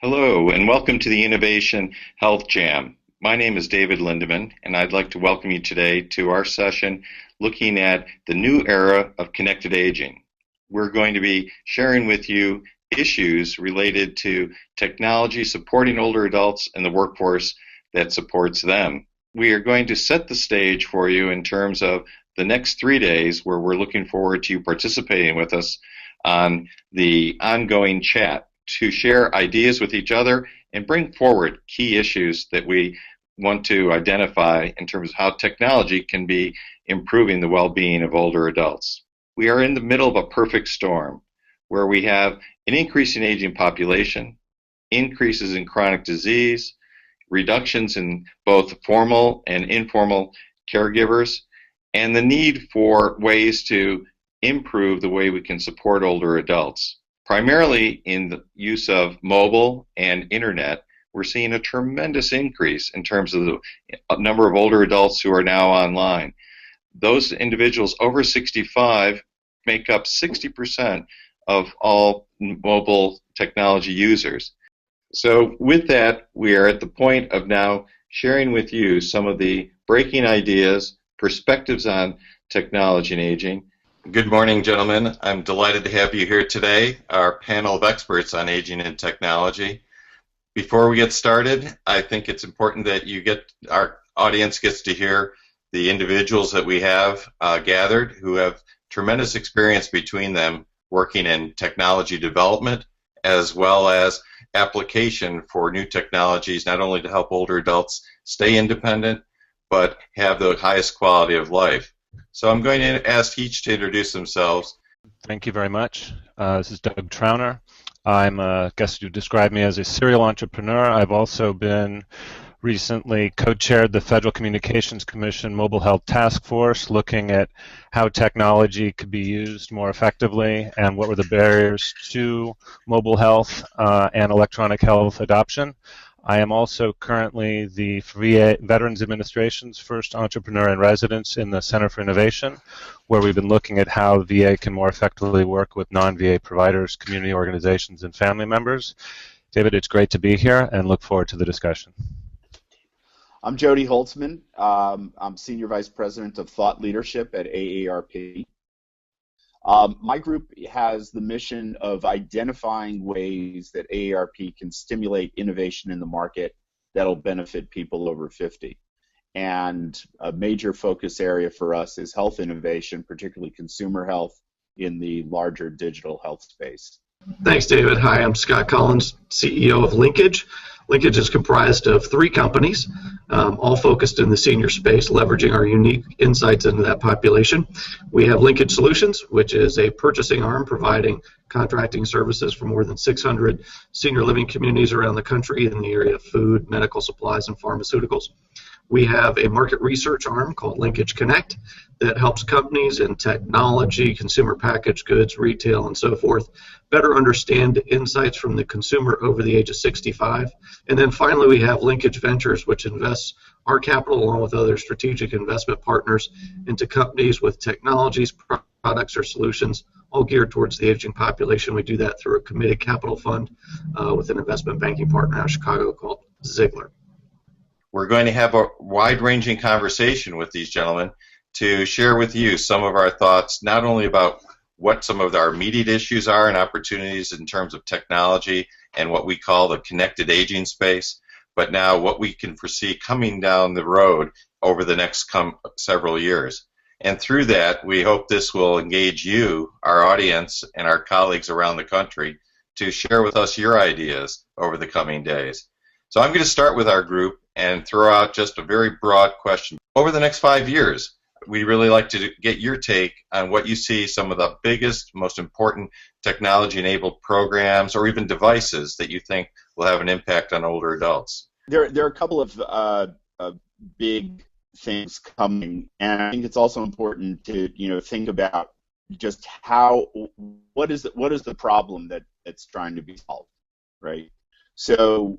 Hello, and welcome to the Innovation Health Jam. My name is David Lindeman, and I'd like to welcome you today to our session looking at the new era of connected aging. We're going to be sharing with you issues related to technology supporting older adults and the workforce that supports them. We are going to set the stage for you in terms of the next 3 days where we're looking forward to you participating with us on the ongoing chat to share ideas with each other and bring forward key issues that we want to identify in terms of how technology can be improving the well-being of older adults. We are in the middle of a perfect storm where we have an increase in aging population, increases in chronic disease, reductions in both formal and informal caregivers, and the need for ways to improve the way we can support older adults. Primarily in the use of mobile and internet, we're seeing a tremendous increase in terms of the number of older adults who are now online. Those individuals over 65 make up 60% of all mobile technology users. So with that, we are at the point of now sharing with you some of the breaking ideas, perspectives on technology and aging. Good morning, gentlemen. I'm delighted to have you here today, our panel of experts on aging and technology. Before we get started, I think it's important that our audience gets to hear the individuals that we have gathered who have tremendous experience between them working in technology development as well as application for new technologies, not only to help older adults stay independent, but have the highest quality of life. So I'm going to ask each to introduce themselves. Thank you very much. This is Doug Trauner. I guess you describe me as a serial entrepreneur. I've also been recently co-chaired the Federal Communications Commission Mobile Health Task Force, looking at how technology could be used more effectively and what were the barriers to mobile health and electronic health adoption. I am also currently the VA Veterans Administration's first entrepreneur in residence in the Center for Innovation, where we've been looking at how VA can more effectively work with non-VA providers, community organizations, and family members. David, it's great to be here and look forward to the discussion. I'm Jodi Holtzman. I'm Senior Vice President of Thought Leadership at AARP. My group has the mission of identifying ways that AARP can stimulate innovation in the market that'll benefit people over 50. And a major focus area for us is health innovation, particularly consumer health in the larger digital health space. Thanks, David. Hi, I'm Scott Collins, CEO of Linkage. Linkage is comprised of 3 companies, all focused in the senior space, leveraging our unique insights into that population. We have Linkage Solutions, which is a purchasing arm providing contracting services for more than 600 senior living communities around the country in the area of food, medical supplies, and pharmaceuticals. We have a market research arm called Linkage Connect that helps companies in technology, consumer packaged goods, retail, and so forth better understand insights from the consumer over the age of 65. And then finally, we have Linkage Ventures, which invests our capital along with other strategic investment partners into companies with technologies, products, or solutions all geared towards the aging population. We do that through a committed capital fund with an investment banking partner out of Chicago called Ziegler. We're going to have a wide-ranging conversation with these gentlemen to share with you some of our thoughts, not only about what some of our immediate issues are and opportunities in terms of technology and what we call the connected aging space, but now what we can foresee coming down the road over the next several years. And through that, we hope this will engage you, our audience, and our colleagues around the country to share with us your ideas over the coming days. So I'm going to start with our group and throw out just a very broad question. Over the next 5 years, we'd really like to get your take on what you see some of the biggest, most important technology-enabled programs or even devices that you think will have an impact on older adults. There are a couple of big things coming, and I think it's also important to think about just what is the problem that's trying to be solved, right? So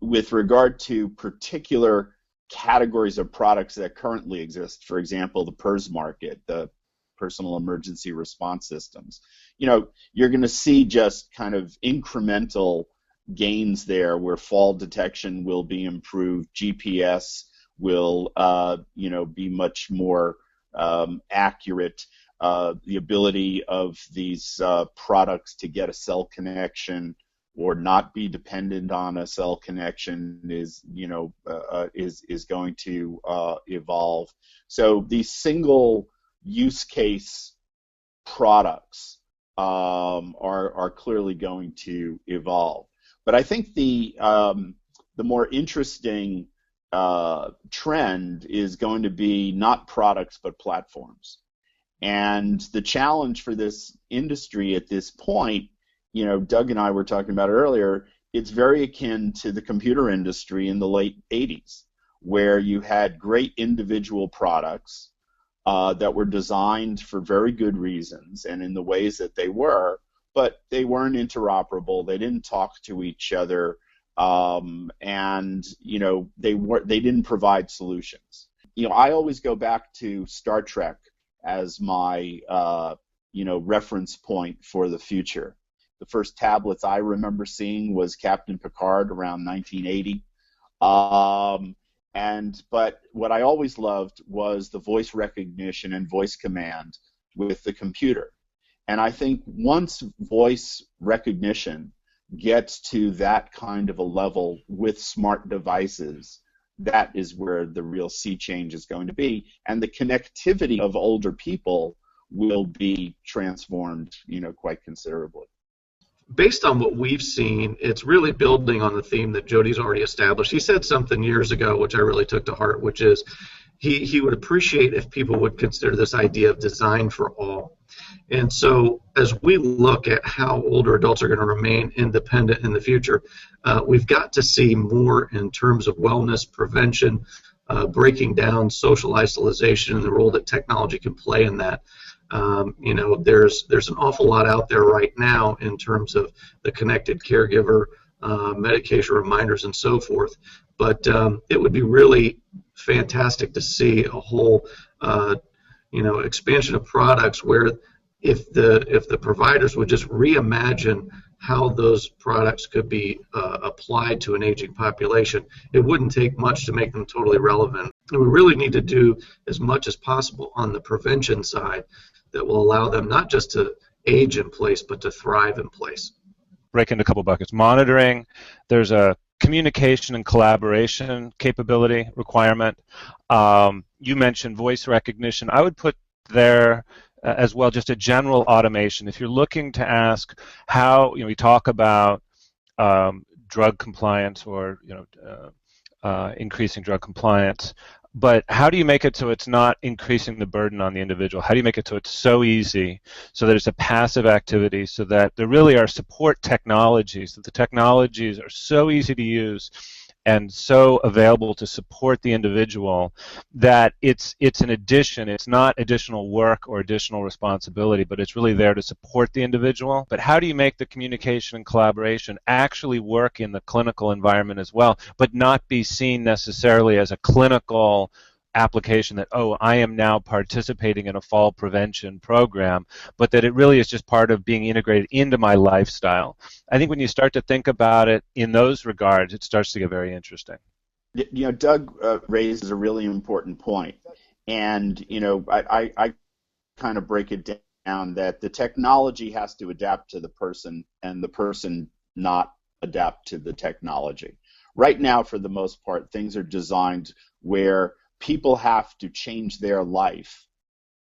with regard to particular categories of products that currently exist, for example, the PERS market, the personal emergency response systems, you're going to see just kind of incremental gains there, where fall detection will be improved, GPS will be much more accurate. The ability of these products to get a cell connection or not be dependent on a cell connection is going to evolve. So these single use case products are clearly going to evolve. But I think the more interesting trend is going to be not products but platforms. And the challenge for this industry at this point, Doug and I were talking about earlier, it's very akin to the computer industry in the late 80s, where you had great individual products that were designed for very good reasons and in the ways that they were, but they weren't interoperable. They didn't talk to each other, and they didn't provide solutions. I always go back to Star Trek as my reference point for the future. The first tablets I remember seeing was Captain Picard around 1980. But what I always loved was the voice recognition and voice command with the computer. And I think once voice recognition gets to that kind of a level with smart devices, that is where the real sea change is going to be. And the connectivity of older people will be transformed, quite considerably. Based on what we've seen, it's really building on the theme that Jodi's already established. He said something years ago, which I really took to heart, which is he would appreciate if people would consider this idea of design for all. And so as we look at how older adults are going to remain independent in the future, we've got to see more in terms of wellness, prevention, breaking down social isolation and the role that technology can play in that. There's an awful lot out there right now in terms of the connected caregiver, medication reminders, and so forth. But it would be really fantastic to see a whole, expansion of products where if the providers would just reimagine how those products could be applied to an aging population, it wouldn't take much to make them totally relevant. And we really need to do as much as possible on the prevention side that will allow them not just to age in place, but to thrive in place. Break into a couple buckets. Monitoring, there's a communication and collaboration capability requirement. You mentioned voice recognition. I would put there as well just a general automation. If you're looking to ask how, we talk about drug compliance or increasing drug compliance, but how do you make it so it's not increasing the burden on the individual? How do you make it so it's so easy, so that it's a passive activity, so that there really are support technologies, that the technologies are so easy to use and so available to support the individual that it's an addition. It's not additional work or additional responsibility, but it's really there to support the individual. But how do you make the communication and collaboration actually work in the clinical environment as well, but not be seen necessarily as a clinical application that, oh, I am now participating in a fall prevention program, but that it really is just part of being integrated into my lifestyle. I think when you start to think about it in those regards, it starts to get very interesting. Doug raises a really important point. And, I kind of break it down that the technology has to adapt to the person and the person not adapt to the technology. Right now, for the most part, things are designed where people have to change their life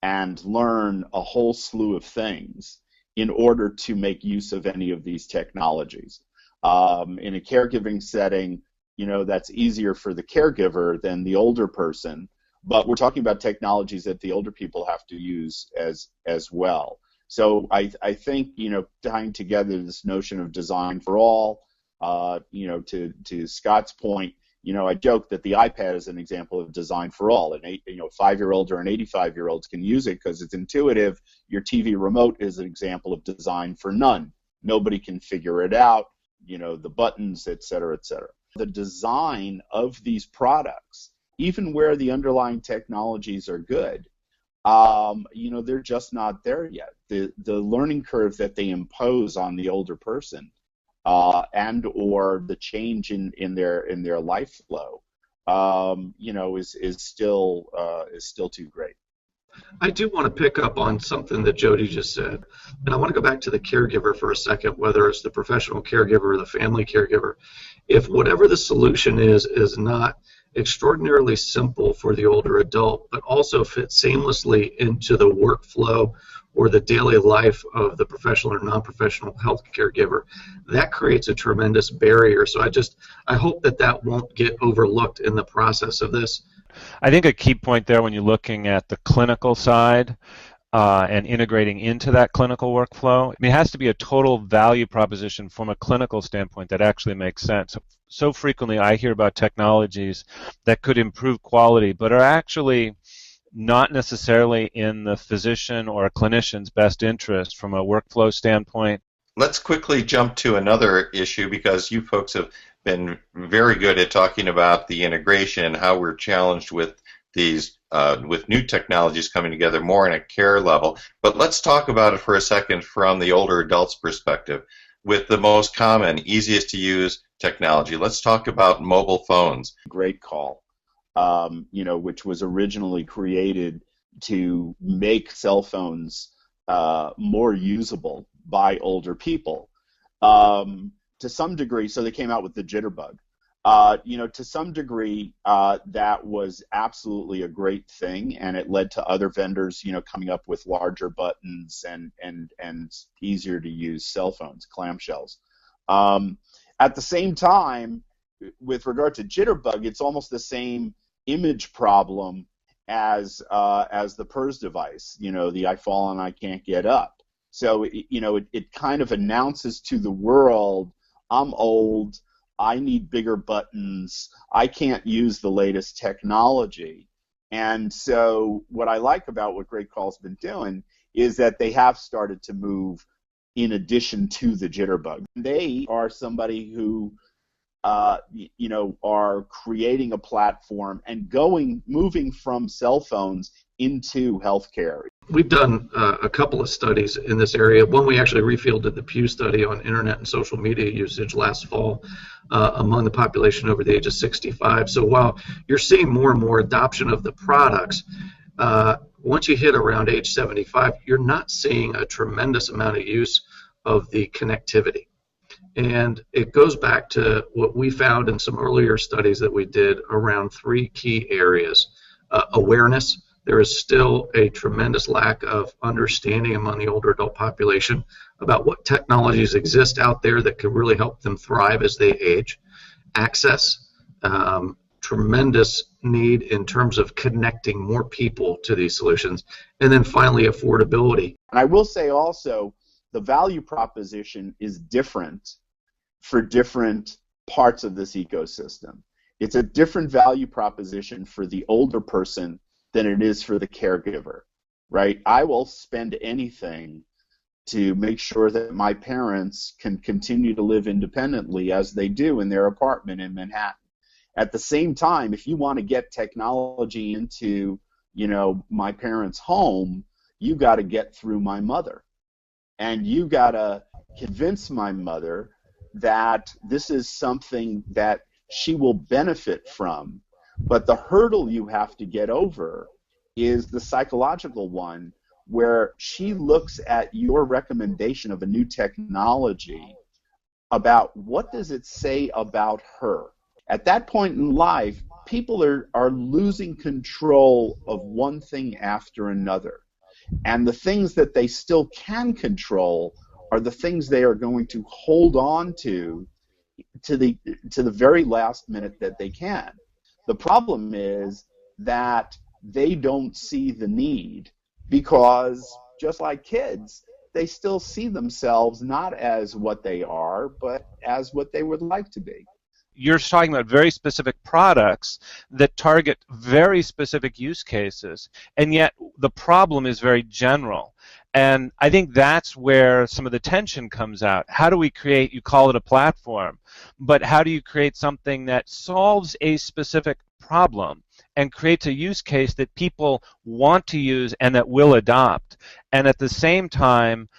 and learn a whole slew of things in order to make use of any of these technologies. In a caregiving setting, that's easier for the caregiver than the older person, but we're talking about technologies that the older people have to use as well. So I think, tying together this notion of design for all, to Scott's point, I joke that the iPad is an example of design for all. A 5-year-old or an 85-year-old can use it because it's intuitive. Your TV remote is an example of design for none. Nobody can figure it out, the buttons, et cetera, et cetera. The design of these products, even where the underlying technologies are good, they're just not there yet. The learning curve that they impose on the older person and or the change in their life flow, is still too great. I do want to pick up on something that Jodi just said, and I want to go back to the caregiver for a second, whether it's the professional caregiver or the family caregiver. If whatever the solution is not extraordinarily simple for the older adult, but also fits seamlessly into the workflow or the daily life of the professional or non-professional health caregiver, that creates a tremendous barrier. So I hope that won't get overlooked in the process of this. I think a key point there when you're looking at the clinical side and integrating into that clinical workflow, I mean, it has to be a total value proposition from a clinical standpoint that actually makes sense. So frequently I hear about technologies that could improve quality but are actually not necessarily in the physician or a clinician's best interest from a workflow standpoint. Let's quickly jump to another issue, because you folks have been very good at talking about the integration and how we're challenged with these with new technologies coming together more in a care level. But let's talk about it for a second from the older adult's perspective. With the most common, easiest to use technology, let's talk about mobile phones. Great call. Which was originally created to make cell phones more usable by older people. To some degree, so they came out with the Jitterbug. To some degree, that was absolutely a great thing, and it led to other vendors, coming up with larger buttons and easier to use cell phones, clamshells. At the same time, with regard to Jitterbug, it's almost the same image problem as the PERS device. The I fall and I can't get up. So it kind of announces to the world, I'm old, I need bigger buttons, I can't use the latest technology. And so what I like about what Great Call's been doing is that they have started to move in addition to the Jitterbug. They are somebody who are creating a platform and moving from cell phones into healthcare. We've done a couple of studies in this area. One, we actually refielded the Pew study on internet and social media usage last fall among the population over the age of 65. So while you're seeing more and more adoption of the products, once you hit around age 75, you're not seeing a tremendous amount of use of the connectivity. And it goes back to what we found in some earlier studies that we did around three key areas. Awareness. There is still a tremendous lack of understanding among the older adult population about what technologies exist out there that can really help them thrive as they age. Access. Tremendous need in terms of connecting more people to these solutions. And then finally, affordability. And I will say also, the value proposition is different for different parts of this ecosystem. It's a different value proposition for the older person than it is for the caregiver, right? I will spend anything to make sure that my parents can continue to live independently as they do in their apartment in Manhattan. At the same time, if you want to get technology into, my parents' home, you got to get through my mother. And you got to convince my mother that this is something that she will benefit from. But the hurdle you have to get over is the psychological one, where she looks at your recommendation of a new technology about what does it say about her. At that point in life, people are losing control of one thing after another. And the things that they still can control are the things they are going to hold on to the very last minute that they can. The problem is that they don't see the need, because just like kids, they still see themselves not as what they are, but as what they would like to be. You're talking about very specific products that target very specific use cases, and yet the problem is very general. And I think that's where some of the tension comes out. How do we create, you call it a platform, but how do you create something that solves a specific problem and creates a use case that people want to use and that will adopt? And at the same time,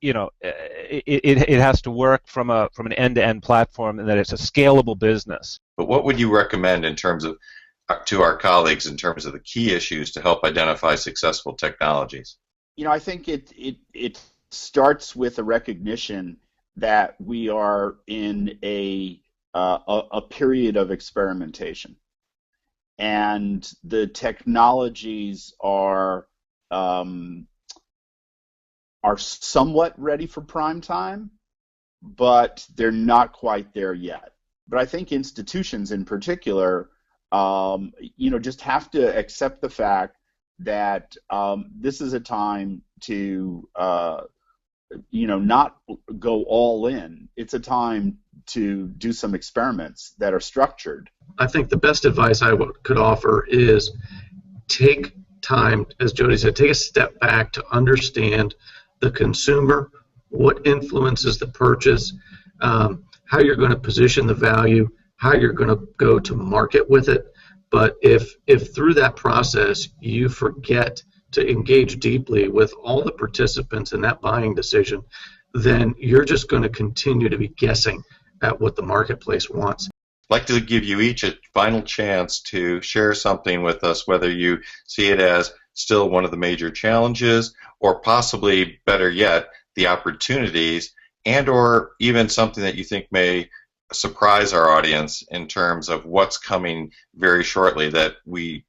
it has to work from an end-to-end platform, and that it's a scalable business. But what would you recommend in terms of to our colleagues in terms of the key issues to help identify successful technologies? I think it starts with a recognition that we are in a period of experimentation, and the technologies are somewhat ready for prime time, but they're not quite there yet. But I think institutions in particular, just have to accept the fact that this is a time to, not go all in. It's a time to do some experiments that are structured. I think the best advice I could offer is take time, as Jodi said, take a step back to understand the consumer, what influences the purchase, how you're going to position the value, how you're going to go to market with it. But if through that process you forget to engage deeply with all the participants in that buying decision, then you're just going to continue to be guessing at what the marketplace wants. I'd like to give you each a final chance to share something with us, whether you see it as still one of the major challenges, or possibly, better yet, the opportunities, and or even something that you think may surprise our audience in terms of what's coming very shortly that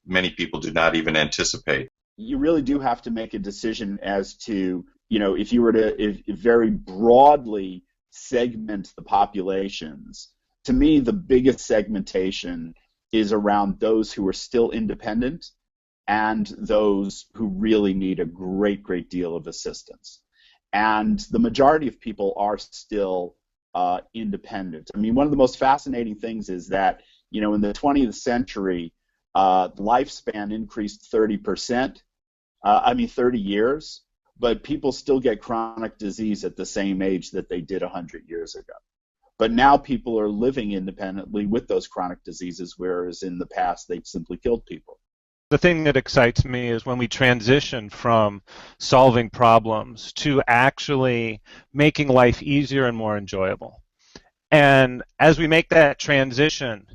many people do not even anticipate. You really do have to make a decision as to, if you were to very broadly segment the populations. To me, the biggest segmentation is around those who are still independent and those who really need a great, great deal of assistance. And the majority of people are still independent. I mean, one of the most fascinating things is that, in the 20th century, lifespan increased 30%, 30 years, but people still get chronic disease at the same age that they did 100 years ago. But now people are living independently with those chronic diseases, whereas in the past they simply killed people. The thing that excites me is when we transition from solving problems to actually making life easier and more enjoyable. And as we make that transition,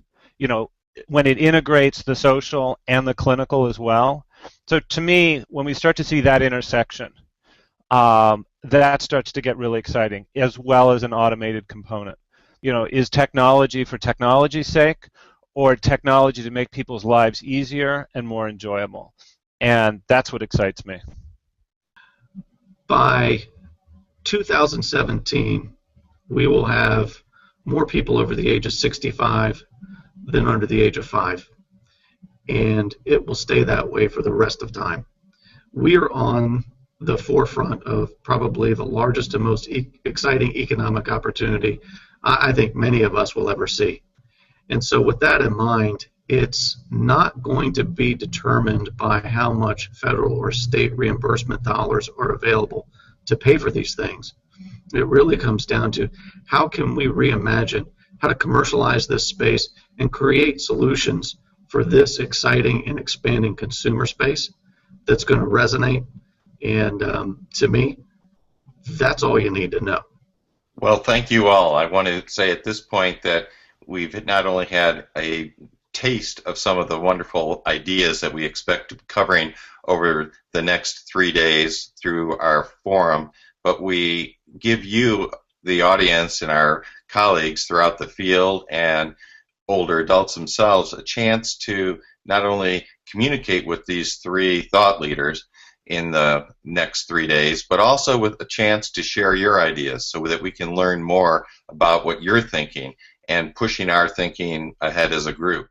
when it integrates the social and the clinical as well. So to me, when we start to see that intersection, that starts to get really exciting, as well as an automated component. Is technology for technology's sake, or technology to make people's lives easier and more enjoyable? And that's what excites me. By 2017, we will have more people over the age of 65 than under the age of 5. And it will stay that way for the rest of time. We are on the forefront of probably the largest and most exciting economic opportunity I think many of us will ever see. And so with that in mind, it's not going to be determined by how much federal or state reimbursement dollars are available to pay for these things. It really comes down to how can we reimagine how to commercialize this space and create solutions for this exciting and expanding consumer space that's going to resonate. And to me, that's all you need to know. Well, thank you all. I want to say at this point that we've not only had a taste of some of the wonderful ideas that we expect to be covering over the next 3 days through our forum, but we give you, the audience, and our colleagues throughout the field and older adults themselves a chance to not only communicate with these 3 thought leaders in the next 3 days, but also with a chance to share your ideas so that we can learn more about what you're thinking and pushing our thinking ahead as a group.